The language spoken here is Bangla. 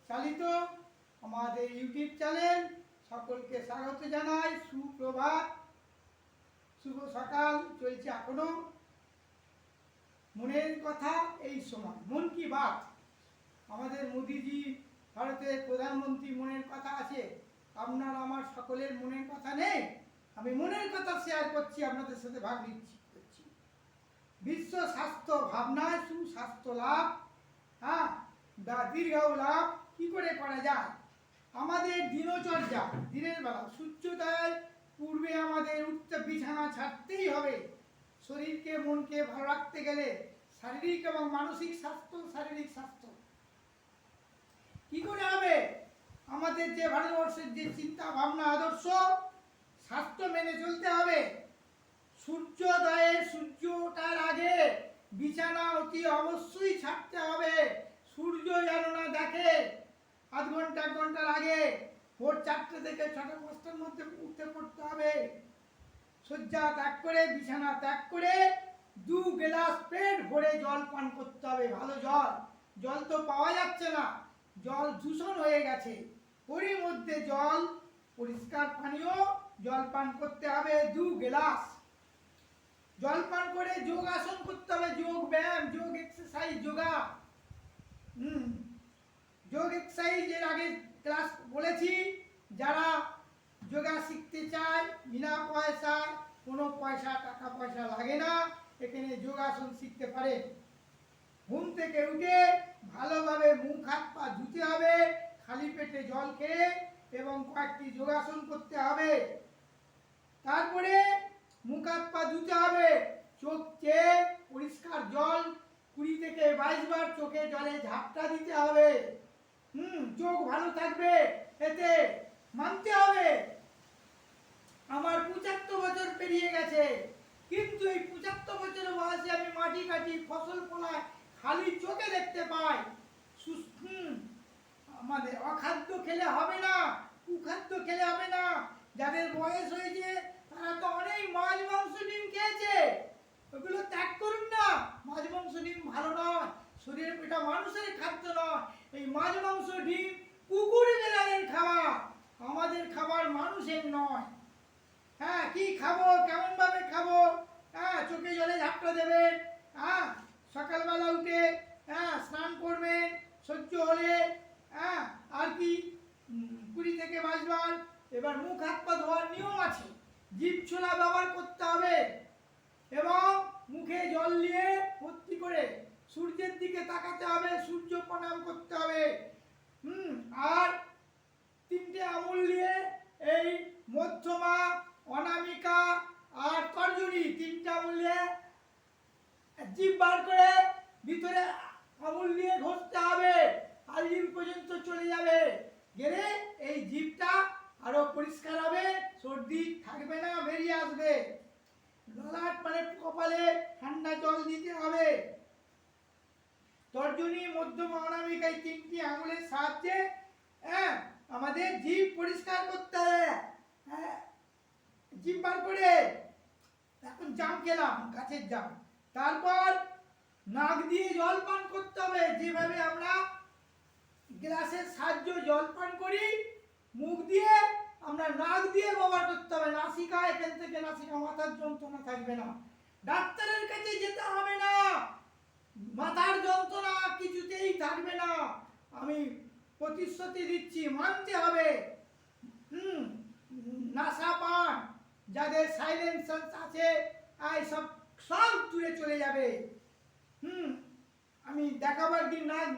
চালিত আমাদের ইউটিউব চ্যানেল। সকলকে স্বাগত জানাই। সুপ্রভাত, শুভ সকাল। চলছে এখনো মনের কথা। এই সময় মন কি বাত, আমাদের মোদিজি ভারতের প্রধানমন্ত্রী মনের কথা আছে। আপনার আমার সকলের মনের কথা নেই। আমি মনের কথা শেয়ার করছি, আপনাদের সাথে ভাগ নিচ্ছি। বিশ্ব স্বাস্থ্য ভাবনায় সুস্বাস্থ্য লাভ, দীর্ঘ লাভ কি করে করা যায়? আমাদের দিনচর্যা, দিনের বেলা সূর্যোদয়ের পূর্বে আমাদের উঠতে বিছানা ছাড়তেই হবে। শরীরকে মনকে ভালো রাখতে গেলে শারীরিক এবং মানসিক স্বাস্থ্য, শারীরিক স্বাস্থ্য কি করে হবে? আমাদের যে ভারতবর্ষের যে চিন্তা ভাবনা আদর্শ, স্বাস্থ্য মেনে চলতে হবে। সূর্যোদয়ের সূর্য ওঠার আগে বিছানা অতি অবশ্যই ছাড়তে হবে। সূর্য যেন না দেখে আধ ঘন্টা এক ঘন্টার আগে। ভোর 4টে থেকে 6টা-5টার মধ্যে উঠতে পড়তে হবে। শয্যা ত্যাগ করে, বিছানা ত্যাগ করে 2 গ্লাস পেট ভরে জল পান করতে হবে। ভালো জল, জল তো পাওয়া যাচ্ছে না, জল দূষণ হয়ে গেছে। ওরই মধ্যে জল, পরিষ্কার পানীয় জল পান করতে হবে 2 গ্লাস। জল পান করে যোগাসন করতে হবে, যোগ ব্যায়াম, যোগ এক্সারসাইজ, যোগা। যোগ এক্সারসাইজের আগে ক্লাস বলেছি। যারা যোগা শিখতে চায় বিনা পয়সায়, কোনো টাকা পয়সা লাগে না, এখানে যোগাসন শিখতে পারে। ঘুম থেকে উঠে ভালোভাবে মুখ হাত পা ধুতে হবে, খালি পেটে জল খেয়ে, এবং কয়েকটি যোগাসন করতে হবে। তারপরে মুখ হাত পা ধুতে হবে। চোখ চেয়ে পরিষ্কার জল 20 থেকে 22 বার চোখে জলে ঝাপটা দিতে হবে। চোখ ভালো থাকবে এতে, মানতে হবে। আমার 75 বছর পেরিয়ে গেছে, কিন্তু এই 75 বছরের বয়সে আমি মাটি কাটি, ফসল ফলায়, খালি চোখে দেখতে পাই। আমাদের অখাদ্য খেলে হবে না, কুখাদ্য খেলে হবে না। যাদের বয়স হয়েছে তারা তো অনেক মাছ মাংস ডিম খেয়েছে, ওগুলো ত্যাগ করুন না। মাছ মাংস ডিম ভালো নয়, শরীরে, এটা মানুষের খাদ্য নয়। এই মাছ মাংস ডিম কুকুর বেড়ালের খাবার, আমাদের খাবার মানুষের নয়। কি খাবো, কেমন ভাবে খাবো? চোখে জলে ঝাপটা দেবেন। সকালবেলা উঠে স্নান করবেন, সহ্য হলে। আর কি 20 থেকে 22 বার। এবার মুখ হাত পা ধোয়ার নিয়ম আছে। জিভ ছোলা ব্যবহার করতে হবে, এবং মুখে জল নিয়ে ভর্তি করে সূর্যের দিকে তাকাতে হবে, সূর্য প্রণাম করতে হবে। আর 3টে আঙুল নিয়ে এই মধ্যমা, অনামিকা আর তর্জনী 3টে আঙুল নিয়ে জিভ বার করে ভিতরে আঙুল নিয়ে ঘষতে হবে, আর জিভ পর্যন্ত চলে যাবে। গেলে এই জিভটা আরো পরিষ্কার হবে, সর্দি থাকবে না, বেরিয়ে আসবে। ললাট মানে কপালে ঠান্ডা জল দিতে হবে। তর্জনী, মধ্যমা, অনামিকা এই 3টি আঙুলের সাহায্যে আমাদের জিভ পরিষ্কার করতে হবে। জিভ বার করে, এখন জাম খেলাম, গাছের জাম। তারপর নাক দিয়ে জল পান করতে হবে। যেভাবে আমরা গ্লাসের সাহায্যে জল পান করি, মুখ দিয়ে আমরা নাক দিয়ে ব্যবহার করতে হবে। নাসিকা, এখান থেকে নাসিকা, মাথার যন্ত্রণা থাকবে না, ডাক্তারের কাছে যেতে হবে না, মাথার যন্ত্রণা কিছুতেই থাকবে না। আমি প্রতিশ্রুতি দিচ্ছি, মানতে হবে। নাসা পান, যাদের সাইলেন্সার আছে, সব দূরে চলে যাবে। আমি দেখাবার দিন নাক দিয়ে